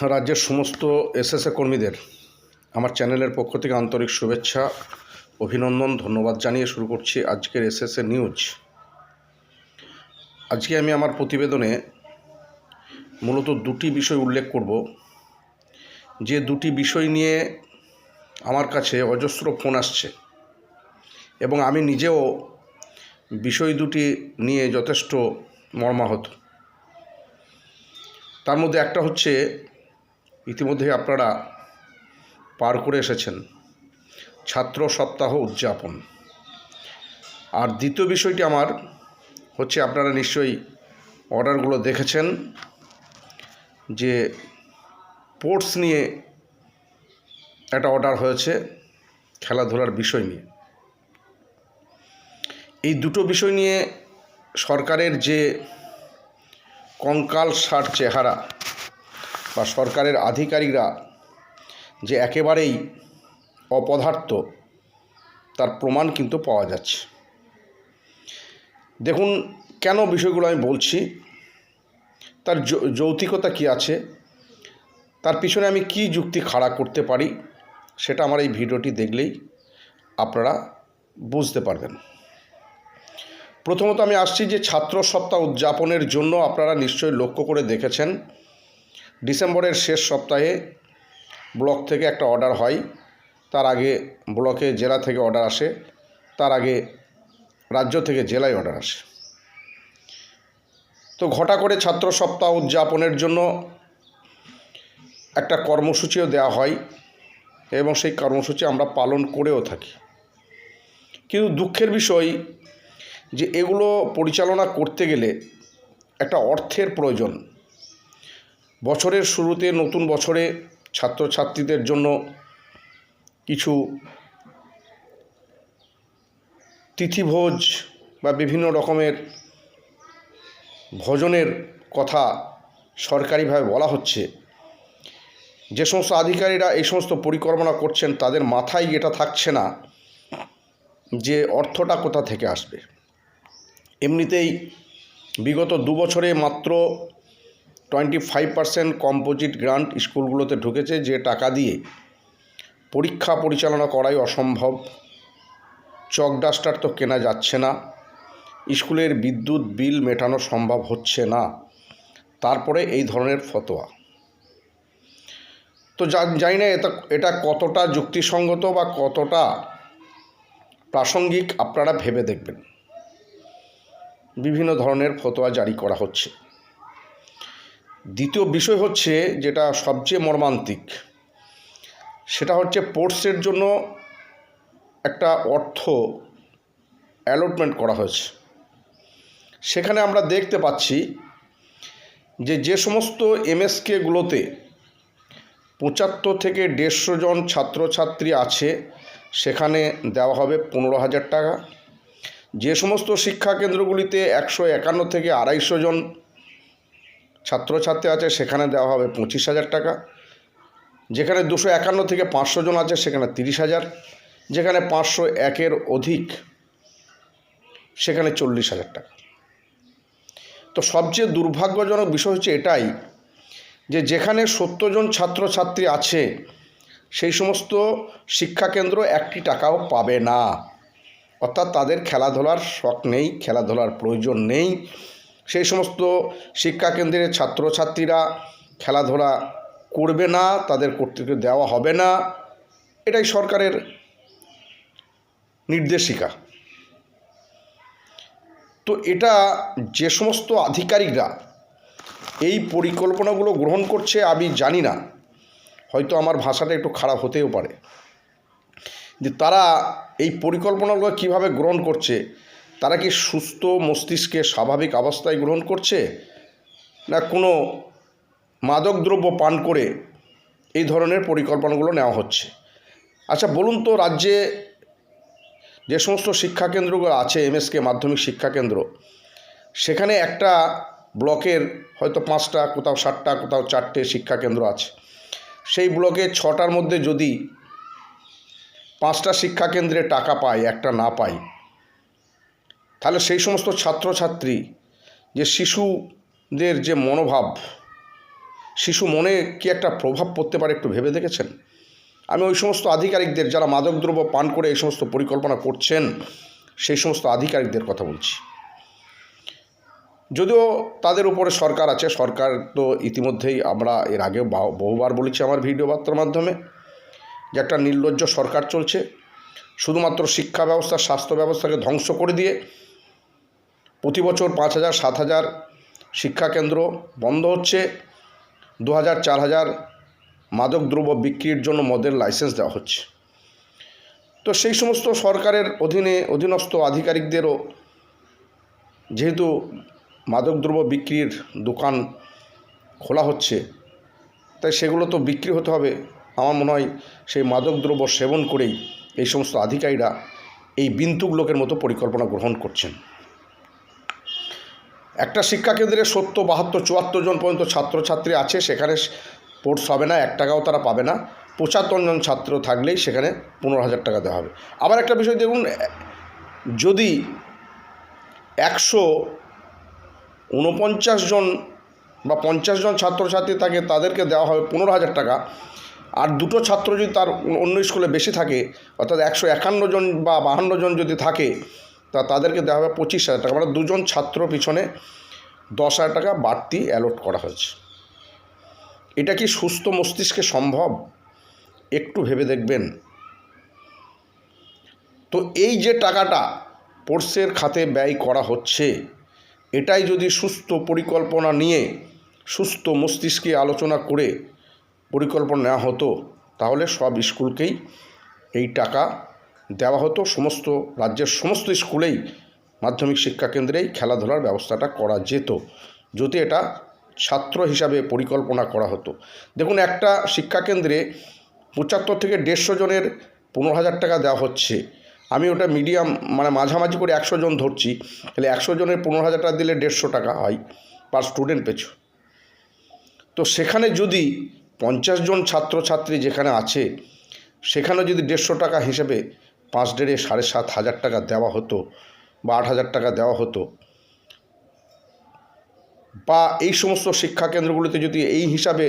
রাজ্যের সমস্ত এসএসএ কর্মীদের আমার চ্যানেলের পক্ষ থেকে আন্তরিক শুভেচ্ছা, অভিনন্দন, ধন্যবাদ জানিয়ে শুরু করছি আজকের এসএসএ নিউজ। আজকে আমি আমার প্রতিবেদনে মূলত দুটি বিষয় উল্লেখ করব, যে দুটি বিষয় নিয়ে আমার কাছে অজস্র ফোন আসছে এবং আমি নিজেও বিষয় দুটি নিয়ে যথেষ্ট মর্মাহত। তার মধ্যে একটা হচ্ছে ইতিমধ্যে আপনারা পার করে এসেছেন ছাত্র সপ্তাহ উদযাপন, আর দ্বিতীয় বিষয়টি আমার হচ্ছে আপনারা নিশ্চয়ই অর্ডারগুলো দেখেছেন যে স্পোর্টস নিয়ে একটা অর্ডার হয়েছে, খেলাধুলার বিষয় নিয়ে। এই দুটো বিষয় নিয়ে সরকারের যে কঙ্কালসার চেহারা বা সরকারের আধিকারিকরা যে একেবারেই অপদার্থ তার প্রমাণ কিন্তু পাওয়া যাচ্ছে। দেখুন কেন বিষয়গুলো আমি বলছি, তার যৌক্তিকতা কী আছে, তার পিছনে আমি কি যুক্তি খাড়া করতে পারি, সেটা আমার এই ভিডিওটি দেখলেই আপনারা বুঝতে পারবেন। প্রথমত আমি আসছি যে ছাত্র সপ্তাহ উদযাপনের জন্য আপনারা নিশ্চয়ই লক্ষ্য করে দেখেছেন ডিসেম্বরের শেষ সপ্তাহে ব্লক থেকে একটা অর্ডার হয়, তার আগে ব্লকে জেলা থেকে অর্ডার আসে, তার আগে রাজ্য থেকে জেলায় অর্ডার আসে। তো ঘটা করে ছাত্র সপ্তাহ উদযাপনের জন্য একটা কর্মসূচিও দেওয়া হয় এবং সেই কর্মসূচি আমরা পালন করেও থাকি। কিন্তু দুঃখের বিষয় যে এগুলো পরিচালনা করতে গেলে একটা অর্থের প্রয়োজন। বছরের শুরুতে নতুন বছরে ছাত্রছাত্রীদের জন্য কিছু তিথিভোজ বা বিভিন্ন রকমের ভোজনের কথা সরকারিভাবে বলা হচ্ছে। যে সমস্ত আধিকারিকরা এই সমস্ত পরিকল্পনা করছেন তাদের মাথায় এটা থাকছে না যে অর্থটা কোথা থেকে আসবে। এমনিতেই বিগত 2 বছরে মাত্র 25% কম্পোজিট গ্রান্ট স্কুলগুলোতে ঢুকেছে, যে টাকা দিয়ে পরীক্ষা পরিচালনা করাই অসম্ভব। চক ডাস্টার তো কেনা যাচ্ছে না, স্কুলের বিদ্যুৎ বিল মেটানো সম্ভব হচ্ছে না, তারপরে এই ধরনের ফতোয়া। তো জানি না এটা কতটা যুক্তিসঙ্গত বা কতটা প্রাসঙ্গিক, আপনারা ভেবে দেখবেন। বিভিন্ন ধরনের ফতোয়া জারি করা হচ্ছে। দ্বিতীয় বিষয় হচ্ছে যেটা সবচেয়ে মর্মান্তিক, সেটা হচ্ছে স্পোর্টসের জন্য একটা অর্থ অ্যালটমেন্ট করা হয়েছে। সেখানে আমরা দেখতে পাচ্ছি যে সমস্ত এমএসকেগুলোতে 75 থেকে 150 জন ছাত্রছাত্রী আছে সেখানে দেওয়া হবে 15,000 টাকা। যে সমস্ত শিক্ষাকেন্দ্রগুলিতে 151 থেকে 250 জন ছাত্রছাত্রী আছে সেখানে দেওয়া হবে 25,000 টাকা। যেখানে 251 থেকে 500 জন আছে সেখানে 30,000, যেখানে 501-এর অধিক সেখানে 40,000 টাকা। তো সবচেয়ে দুর্ভাগ্যজনক বিষয় হচ্ছে এটাই যে যেখানে 70 জন ছাত্রছাত্রী আছে সেই সমস্ত শিক্ষাকেন্দ্র 1টি টাকাও পাবে না। অর্থাৎ তাদের খেলাধুলার শখ নেই, খেলাধুলার প্রয়োজন নেই। সেই সমস্ত শিক্ষাকেন্দ্রের ছাত্রছাত্রীরা খেলাধুলা করবে না, তাদের কর্তৃত্ব দেওয়া হবে না, এটাই সরকারের নির্দেশিকা। তো এটা যে সমস্ত আধিকারিকরা এই পরিকল্পনাগুলো গ্রহণ করছে আমি জানি না, হয়তো আমার ভাষাটা একটু খারাপ হতেও পারে, যে তারা এই পরিকল্পনাগুলো কিভাবে গ্রহণ করছে। তারা কি সুস্থ মস্তিষ্কে স্বাভাবিক অবস্থায় গ্রহণ করছে, না কোনো মাদকদ্রব্য পান করে এই ধরনের পরিকল্পনাগুলো নেওয়া হচ্ছে? আচ্ছা বলুন তো, রাজ্যে যে সমস্ত শিক্ষাকেন্দ্রগুলো আছে এমএসকে মাধ্যমিক শিক্ষাকেন্দ্র, সেখানে একটা ব্লকের হয়তো 5টা, কোথাও 7টা, কোথাও 4টে শিক্ষাকেন্দ্র আছে। সেই ব্লকে 6টার মধ্যে যদি 5টা শিক্ষাকেন্দ্রে টাকা পায়, একটা না পায়, তাহলে সেই সমস্ত ছাত্রছাত্রী যে শিশুদের যে মনোভাব, শিশু মনে কি একটা প্রভাব পড়তে পারে একটু ভেবে দেখেছেন? আমি ওই সমস্ত আধিকারিকদের যারা মাদকদ্রব্য পান করে এই সমস্ত পরিকল্পনা করছেন সেই সমস্ত আধিকারিকদের কথা বলছি। যদিও তাদের উপরে সরকার আছে, সরকার তো ইতিমধ্যেই আমরা এর আগেও বহুবার বলেছি আমার ভিডিও বার্তার মাধ্যমে যে একটা নির্লজ্জ সরকার চলছে। শুধুমাত্র শিক্ষা ব্যবস্থা, স্বাস্থ্য ব্যবস্থাকে ধ্বংস করে দিয়ে প্রতি বছর 5,000 7,000 শিক্ষাকেন্দ্র বন্ধ হচ্ছে, 2,000 4,000 মাদকদ্রব্য বিক্রির জন্য মদের লাইসেন্স দেওয়া হচ্ছে। তো সেই সমস্ত সরকারের অধীনস্থ আধিকারিকদেরও যেহেতু মাদকদ্রব্য বিক্রির দোকান খোলা হচ্ছে, তাই সেগুলো তো বিক্রি হতে হবে। আমার মনে হয় সেই মাদকদ্রব্য সেবন করেই এই সমস্ত আধিকারিকরা এই বিন্তুক লোকের মতো পরিকল্পনা গ্রহণ করছেন। একটা শিক্ষাকেন্দ্রে 70, 72, 74 জন পর্যন্ত ছাত্রছাত্রী আছে, সেখানে স্পোর্টস হবে না, 1 টাকাও তারা পাবে না। 75 জন ছাত্র থাকলেই সেখানে 15,000 টাকা দেওয়া হবে। আবার একটা বিষয় দেখুন, যদি 149 জন বা 50 জন ছাত্রছাত্রী থাকে তাদেরকে দেওয়া হবে 15,000 টাকা, আর 2টো ছাত্র যদি তার অন্য স্কুলে বেশি থাকে, অর্থাৎ 151 জন বা 52 জন যদি থাকে, তাদেরকে দেওয়া হবে 25,000 টাকা। মানে 2 জন ছাত্র পিছনে 10,000 টাকা বাড়তি অ্যালট করা হয়েছে। এটা কি সুস্থ মস্তিষ্কে সম্ভব? একটু ভেবে দেখবেন। তো এই যে টাকাটা স্পোর্টসের খাতে ব্যয় করা হচ্ছে, এটাই যদি সুস্থ পরিকল্পনা নিয়ে সুস্থ মস্তিষ্কে আলোচনা করে পরিকল্পনা নেওয়া হতো, তাহলে সব স্কুলকেই এই টাকা দেওয়া হতো। সমস্ত রাজ্যের সমস্ত স্কুলেই, মাধ্যমিক শিক্ষা কেন্দ্রেই খেলাধুলার ব্যবস্থাটা করা যেত, যদি এটা ছাত্র হিসাবে পরিকল্পনা করা হতো। দেখুন, একটা শিক্ষাকেন্দ্রে 75 থেকে 150 জনের 15,000 টাকা দেওয়া হচ্ছে। আমি ওটা মিডিয়াম মানে মাঝামাঝি করে 100 জন ধরছি, তাহলে 100 জনের 15,000 টাকা দিলে 150 টাকা হয় পার স্টুডেন্ট পিছু। তো সেখানে যদি 50 জন ছাত্রছাত্রী যেখানে আছে, সেখানে যদি 150 টাকা হিসেবে 5 ডেড়ে 7,500 টাকা দেওয়া হতো বা 8,000 টাকা দেওয়া হতো, বা এই সমস্ত শিক্ষাকেন্দ্রগুলিতে যদি এই হিসাবে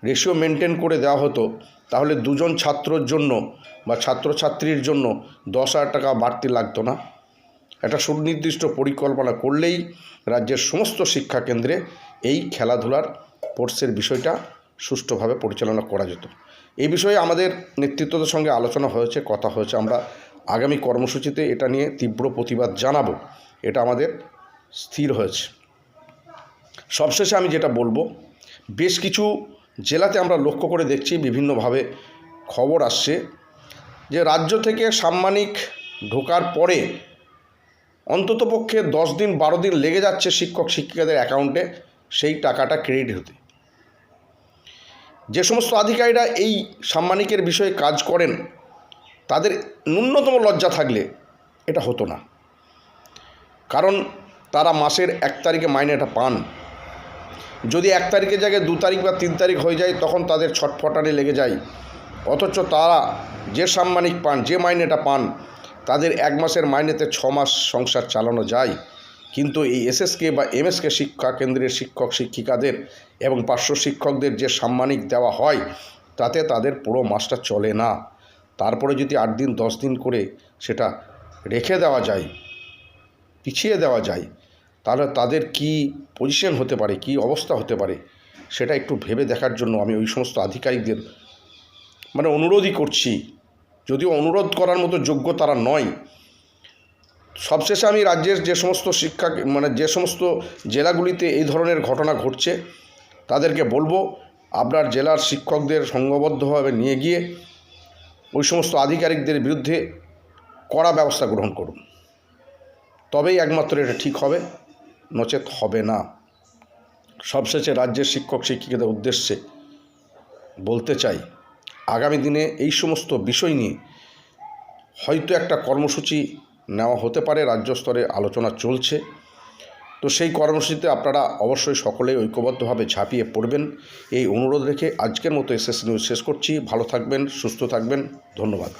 রেশিও মেনটেন করে দেওয়া হতো, তাহলে 2 জন ছাত্রর জন্য বা ছাত্রছাত্রীর জন্য 10,000 টাকা বাড়তি লাগতো না। একটা সুনির্দিষ্ট পরিকল্পনা করলেই রাজ্যের সমস্ত শিক্ষাকেন্দ্রে এই খেলাধুলার স্পোর্টসের বিষয়টা সুষ্ঠুভাবে পরিচালনা করা যেত। এই বিষয়ে আমাদের নেতৃত্বদের সঙ্গে আলোচনা হয়েছে, কথা হয়েছে। আমরা আগামী কর্মসূচিতে এটা নিয়ে তীব্র প্রতিবাদ জানাবো, এটা আমাদের স্থির হয়েছে। সবশেষে আমি যেটা বলবো, বেশ কিছু জেলাতে আমরা লক্ষ্য করে দেখছি, বিভিন্নভাবে খবর আসছে যে রাজ্য থেকে সাম্মানিক ঢোকার পরে অন্ততপক্ষে 10 দিন 12 দিন লেগে যাচ্ছে শিক্ষক শিক্ষিকাদের অ্যাকাউন্টে সেই টাকাটা ক্রেডিট হতে। যে সমস্ত আধিকারিকরা এই সাম্মানিকের বিষয়ে কাজ করেন, তাদের ন্যূনতম লজ্জা থাকলে এটা হতো না। কারণ তারা মাসের 1 তারিখে মাইনেটা পান। যদি 1 তারিখের জায়গায় 2 তারিখ বা 3 তারিখ হয়ে যায়, তখন তাদের ছটফটানি লেগে যায়। অথচ তারা যে সাম্মানিক পান, যে মাইনেটা পান, তাদের 1 মাসের মাইনেতে 6 মাস সংসার চালানো যায়। কিন্তু এই এসএসকে বা এমএসকে শিক্ষা কেন্দ্রের শিক্ষক শিক্ষিকাদের এবং পার্শ্ব শিক্ষকদের যে সাম্মানিক দেওয়া হয়, তাতে তাদের পুরো মাসটা চলে না। তারপরে যদি 8 দিন 10 দিন করে সেটা রেখে দেওয়া যায়, পিছিয়ে দেওয়া যায়, তাহলে তাদের কি পজিশন হতে পারে, কি অবস্থা হতে পারে, সেটা একটু ভেবে দেখার জন্য আমি ওই সমস্ত আধিকারিকদের অনুরোধই করছি। যদিও অনুরোধ করার মতো যোগ্য তারা নয়। সবশেষে আমি রাজ্যের যে সমস্ত যে সমস্ত জেলাগুলিতে এই ধরনের ঘটনা ঘটছে, তাদেরকে বলবো, আপনার জেলার শিক্ষকদের সংঘবদ্ধভাবে নিয়ে গিয়ে ওই সমস্ত আধিকারিকদের বিরুদ্ধে কড়া ব্যবস্থা গ্রহণ করুন। তবেই একমাত্র এটা ঠিক হবে, নচেত হবে না। সবশেষে রাজ্যের শিক্ষক শিক্ষিকাদের উদ্দেশ্যে বলতে চাই, আগামী দিনে এই সমস্ত বিষয় নিয়ে হয়তো একটা কর্মসূচি নেওয়া হতে পারে, রাজ্য স্তরে আলোচনা চলছে। তো সেই কর্মসূচিতে আপনারা অবশ্যই সকলেই ঐক্যবদ্ধভাবে ঝাঁপিয়ে পড়বেন, এই অনুরোধ রেখে আজকের মতো এসএস নিউজ শেষ করছি। ভালো থাকবেন, সুস্থ থাকবেন, ধন্যবাদ।